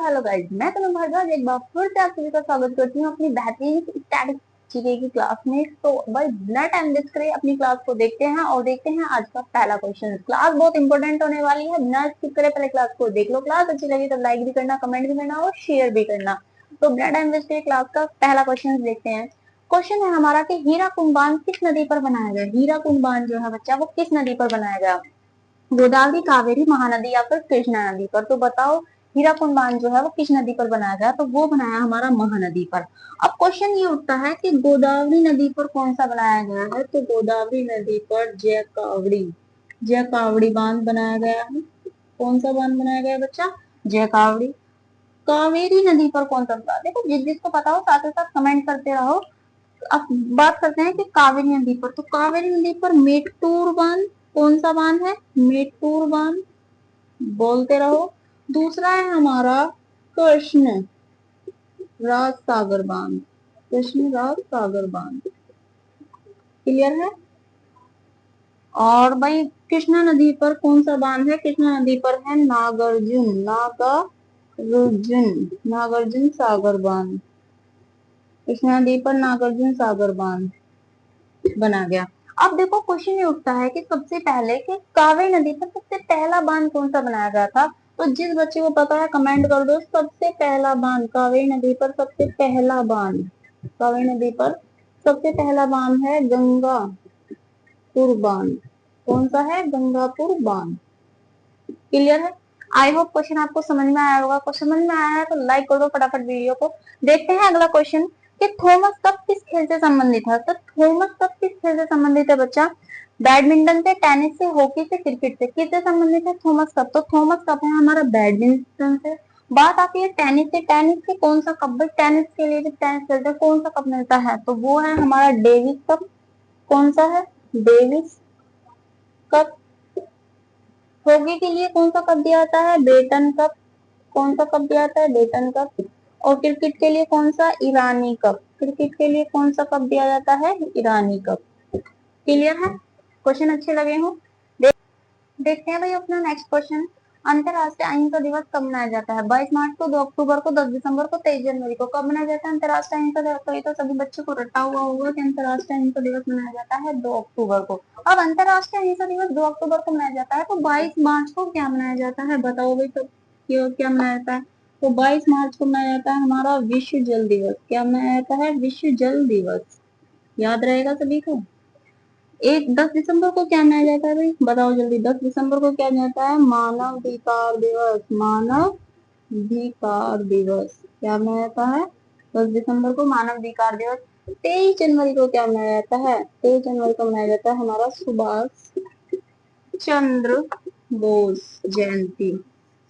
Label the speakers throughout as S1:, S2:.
S1: Hello guys, मैं तुम्हें भारद्वाज एक बार फिर से आप सभी का स्वागत करती हूँ अपनी बेहतरीन स्टैटिक जीके की क्लास में। तो भाई बिना टाइम वेस्ट करे अपनी क्लास को देखते हैं और देखते हैं आज का पहला क्वेश्चन। क्लास बहुत इंपॉर्टेंट होने वाली है, बिना स्किप करे पहले क्लास को देख लो। क्लास अच्छी लगी तो लाइक भी करना, कमेंट भी करना और शेयर भी करना। तो बिना टाइम वेस्ट करे क्लास का पहला क्वेश्चन देखते हैं। क्वेश्चन है हमारा कि हीराकुंड बांध किस नदी पर बनाया गया। हीराकुंड बांध जो है बच्चा वो किस नदी पर बनाया गया, गोदावरी, कावेरी, महानदी या फिर कृष्णा नदी पर। तो बताओ हीराकुंड बांध जो है वो किस नदी पर बनाया गया, तो वो बनाया हमारा महानदी पर। अब क्वेश्चन ये उठता है कि गोदावरी नदी पर कौन सा बनाया गया है, तो गोदावरी नदी पर जय कावड़ी बांध बनाया गया है। कौन सा बांध बनाया गया है बच्चा, जय कावड़ी। कावेरी नदी पर कौन सा बना, देखो जिसको पता हो साथ ही साथ कमेंट करते रहो। अब बात करते हैं कि कावेरी नदी पर, तो कावेरी नदी पर मेट्टूर बांध, कौन सा बांध है, मेट्टूर बांध, बोलते रहो। दूसरा है हमारा कृष्ण राज सागर बांध, कृष्ण राज सागर बांध, क्लियर है। और भाई कृष्णा नदी पर कौन सा बांध है, कृष्णा नदी पर है नागार्जुन सागर बांध। कृष्णा नदी पर नागार्जुन सागर बांध बना गया। अब देखो क्वेश्चन ये उठता है कि सबसे पहले कि कावेरी नदी पर सबसे पहला बांध कौन सा बनाया गया था। तो जिस बच्चे को पता है कमेंट कर दो, सबसे पहला बांध कावेरी नदी पर, सबसे पहला बांध कावेरी नदी पर सबसे पहला बांध है गंगापुर बांध। कौन सा है, गंगापुर बांध, क्लियर है। आई होप क्वेश्चन आपको समझ में आया होगा। क्वेश्चन समझ में आया है तो लाइक कर दो फटाफट वीडियो को। देखते हैं अगला क्वेश्चन कि थॉमस कप किस खेल से संबंधित है। तो थॉमस कप किस खेल से संबंधित है बच्चा, बैडमिंटन से, टेनिस से, हॉकी से, क्रिकेट से, किससे संबंधित है थॉमस कप। तो थॉमस कप है हमारा बैडमिंटन से। बात आती है टेनिस से, टेनिस से कौन सा कप, भाई टेनिस के लिए जब टेनिस खेलते हैं कौन सा कप मिलता है, तो वो है हमारा डेविस कप। कौन सा है, डेविस कप। हॉकी के लिए कौन सा कप दिया जाता है, बेटन कप। कौन सा कप दिया जाता है, बेटन कप। और क्रिकेट के लिए कौन सा, ईरानी कप। क्रिकेट के लिए कौन सा कप दिया जाता है, ईरानी कप, क्लियर है। क्वेश्चन अच्छे लगे हो, देखते हैं भाई अपना नेक्स्ट क्वेश्चन। अंतरराष्ट्रीय अहिंसा दिवस कब मनाया जाता है, 22 मार्च को, 2 अक्टूबर को, 10 दिसंबर को, 23 जनवरी को। कब मनाया जाता है अंतरराष्ट्रीय अहिंसा दिवस, तो ये तो सभी बच्चों को रटा हुआ होगा कि अंतरराष्ट्रीय अहिंसा दिवस मनाया जाता है 2 अक्टूबर को। अब अंतरराष्ट्रीय अहिंसा दिवस 2 अक्टूबर को मनाया जाता है, तो 22 मार्च को क्या मनाया जाता है, बताओ भाई। तो क्या मनाया जाता है, तो 22 मार्च को मनाया जाता है हमारा विश्व जल दिवस। क्या मनाया जाता है, विश्व जल दिवस, याद रहेगा सभी को। 10 दिसंबर को क्या मनाया जाता है भाई, बताओ जल्दी। 10 दिसंबर को क्या जाता है, मानवाधिकार दिवस। मानवाधिकार दिवस क्या मनाया जाता है, 10 दिसंबर को मानवाधिकार दिवस। 23 जनवरी को क्या मनाया जाता है, 23 जनवरी को मनाया जाता है हमारा सुभाष चंद्र बोस जयंती।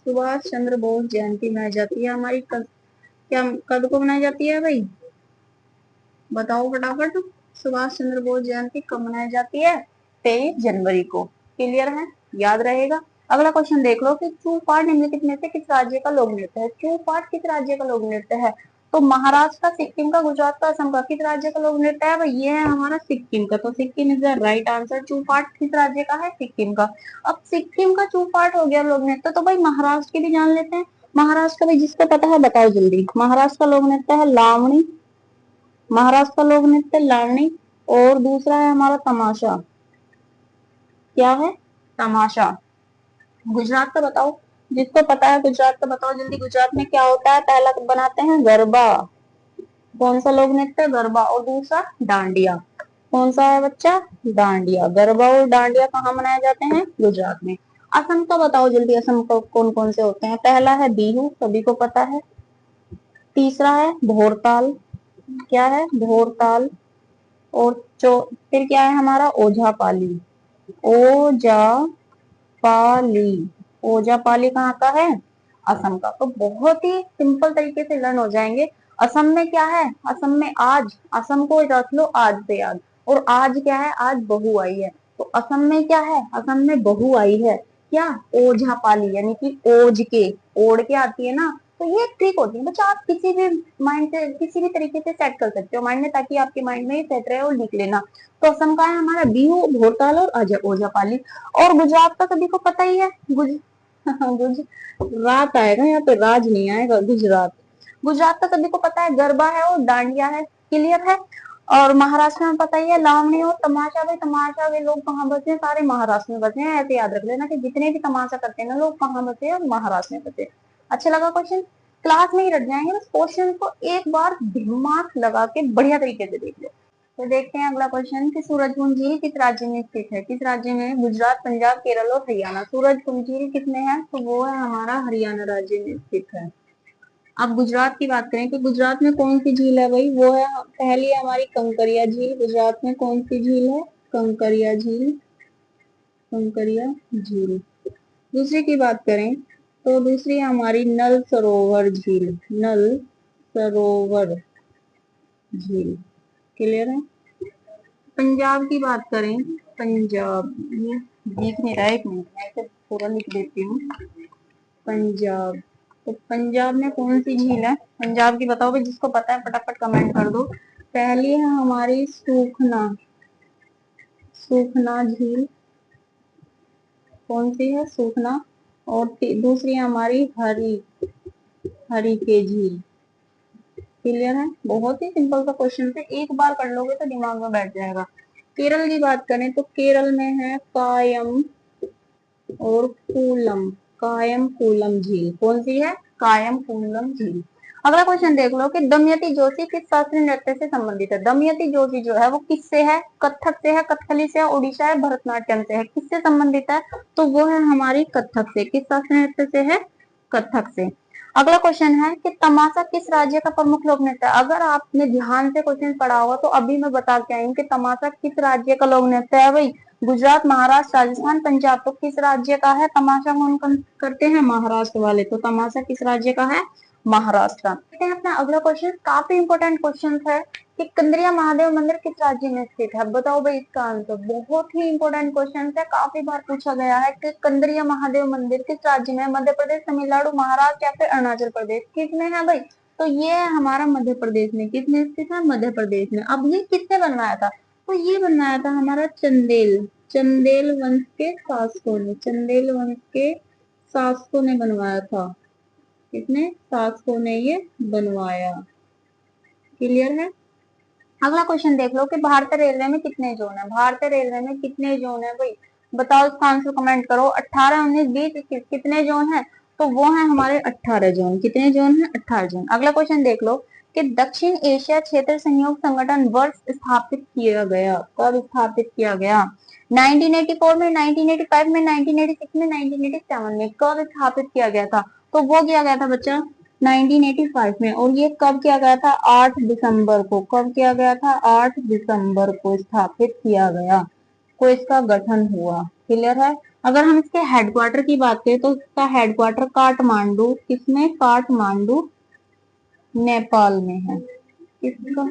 S1: सुभाष चंद्र बोस जयंती मनाई जाती है हमारी क्या कब को मनाई जाती है भाई, बताओ फटाफट। सुभाष चंद्र बोस जयंती कब मनाई जाती है, 23 जनवरी को, क्लियर है, याद रहेगा। अगला क्वेश्चन देख लो कि चूपाट निम्नलिखित में से किस राज्य का लोक नृत्य है। चूपाट किस राज्य का लोक नृत्य है, तो महाराष्ट्र का, सिक्किम का, गुजरात का, असम का। किस राज्य का लोक नृत्य है भाई, ये है हमारा सिक्किम का, तो Sikkim is the right answer. चूपाट किस राज्य का है, सिक्किम का। अब सिक्किम का चूपाट हो गया लोक नृत्य, तो भाई महाराष्ट्र के भी जान लेते हैं। महाराष्ट्र का भाई जिसको पता है बताओ जल्दी। महाराष्ट्र का लोक नृत्य है लावणी, महाराष्ट्र का लोक नृत्य लावणी। और दूसरा है हमारा तमाशा, क्या है, तमाशा। गुजरात का बताओ, जिसको पता है गुजरात का बताओ जल्दी। गुजरात में क्या होता है, पहला बनाते हैं गरबा। कौन सा लोक नृत्य, गरबा। और दूसरा डांडिया। कौन सा है बच्चा, डांडिया। गरबा और डांडिया कहाँ मनाए जाते हैं, गुजरात में। असम का बताओ जल्दी, असम को कौन कौन से होते हैं। पहला है बिहू, सभी को पता है। तीसरा है भोरताल, क्या है, भोरताल। और फिर क्या है हमारा ओझा पाली, ओझा पाली। ओझा पाली कहाँ का है, असम का। तो बहुत ही सिंपल तरीके से लर्न हो जाएंगे। असम में क्या है, असम में आज, असम को रख लो आज से याद। और आज क्या है, आज बहू आई है, तो असम में क्या है, असम में बहू आई है, क्या, ओझा पाली, यानी कि ओझ के, ओढ़ के आती है ना। तो ये ट्रिक होती है बच्चा, आप किसी भी माइंड से, किसी भी तरीके से सेट कर सकते हो माइंड में, ताकि आपके माइंड में सेट रहे और लिख लेना। तो असम का है हमारा बिहू, भोरताल और ओझा पाली। और गुजरात का सभी को पता ही है, गुजरात आएगा, यहाँ पे राज नहीं आएगा, गुजरात। गुजरात का सभी को पता है, गरबा है और डांडिया है, क्लियर है। और महाराष्ट्र में पता ही है, लावणी और तमाशा। भाई तमाशा के लोग कहाँ बसे हैं? सारे महाराष्ट्र में बसे हैं। ऐसे याद रख लेना कि जितने भी तमाशा करते हैं ना लोग, कहाँ बसे हैं? महाराष्ट्र में बसे। अच्छा लगा क्वेश्चन? क्लास में ही रट जाएंगे, बस क्वेश्चन को एक बार दिमाग लगा के बढ़िया तरीके से देख लो। तो देखते हैं अगला क्वेश्चन कि सूरजकुंड झील किस राज्य में स्थित है? किस राज्य में? गुजरात, पंजाब, केरल और हरियाणा। सूरजकुंड झील किसमें है? तो वो है हमारा हरियाणा राज्य में स्थित है। अब गुजरात की बात करें कि गुजरात में कौन सी झील है? भाई वो है पहली है हमारी कंकरिया झील। गुजरात में कौन सी झील है? कंकरिया झील, कंकरिया झील। दूसरी की बात करें तो दूसरी है हमारी नल सरोवर झील, नल सरोवर झील, क्लियर है। पंजाब की बात करें, पंजाब, ये दिख नहीं रहा है, एक मिनट मैं इसे पूरा लिख देती हूँ। पंजाब, तो पंजाब में कौन सी झील है? पंजाब की बताओ भाई, जिसको पता है फटाफट कमेंट कर दो। पहली है हमारी सूखना, सूखना झील, कौन सी है? सूखना। और दूसरी है हमारी हरी, हरी के झील, क्लियर है। बहुत ही सिंपल सा क्वेश्चन है, एक बार कर लोगे तो दिमाग में बैठ जाएगा। केरल की बात करें तो केरल में है कायम और कूलम, कायम कूलम झील। कौन सी है? कायम कूलम झील। अगला क्वेश्चन देख लो कि दमयंती जोशी किस शास्त्रीय नृत्य से संबंधित है? दमयंती जोशी जो है वो किससे है? कथक से है, कथकली से है, ओडिशा है, भरतनाट्यम से है, किससे संबंधित है? तो वो है हमारी कथक से। किस शास्त्रीय नृत्य से है? कथक से। अगला क्वेश्चन है कि तमाशा किस राज्य का प्रमुख लोक नृत्य है? अगर आपने ध्यान से क्वेश्चन पढ़ा होगा तो अभी मैं बता के आई हूँ कि तमाशा किस राज्य का लोक नृत्य है। भाई गुजरात, महाराष्ट्र, राजस्थान, पंजाब। तो किस राज्य का है तमाशा? कौन करते हैं? महाराष्ट्र वाले। तो तमाशा किस राज्य का है? महाराष्ट्र। देखते हैं अपना अगला क्वेश्चन, काफी इंपोर्टेंट क्वेश्चन है कि कंदरिया महादेव मंदिर किस राज्य में स्थित है? बताओ भाई इसका आंसर। बहुत ही इंपोर्टेंट क्वेश्चन है, काफी बार पूछा गया है कि कंदरिया महादेव मंदिर किस राज्य में है? मध्य प्रदेश, तमिलनाडु, महाराष्ट्र या फिर अरुणाचल प्रदेश, किसमें है भाई? तो ये है हमारा मध्य प्रदेश में। किसमें स्थित है? मध्य प्रदेश में। अब ये किसने बनवाया था? तो ये बनवाया था हमारा चंदेल, चंदेल वंश के शासकों ने, चंदेल वंश के शासकों ने बनवाया था। किसने? शासकों ने ये बनवाया, क्लियर है। अगला क्वेश्चन देख लो कि भारतीय रेलवे में कितने जोन है? भारतीय रेलवे में कितने जोन है भाई? बताओ इसका आंसर कमेंट करो। 18, 19, 20, 21, कितने जोन है? तो वो है हमारे 18 जोन। कितने जोन है? 18 जोन। अगला क्वेश्चन देख लो कि दक्षिण एशिया क्षेत्र सहयोग संगठन वर्ष स्थापित किया गया, कब स्थापित किया गया? 1984 में, 1985 में, 1986 में, 1987 में। कब स्थापित किया गया था? तो वो किया गया था बच्चा 1985 में। और ये कब किया गया था? 8 दिसंबर को। कब किया गया था? 8 दिसंबर को स्थापित किया गया, को इसका गठन हुआ, क्लियर है। अगर हम इसके हेडक्वार्टर की बात करें तो इसका हेडक्वार्टर काठमांडू, किसमें? काठमांडू, नेपाल में है। इसका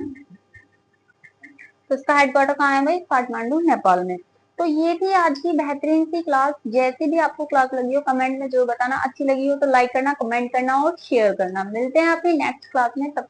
S1: तो इसका हेडक्वार्टर कहाँ है भाई? काठमांडू, नेपाल में। तो ये थी आज की बेहतरीन सी क्लास। जैसी भी आपको क्लास लगी हो कमेंट में जो बताना। अच्छी लगी हो तो लाइक करना, कमेंट करना और शेयर करना। मिलते हैं अपनी नेक्स्ट क्लास में, तब तक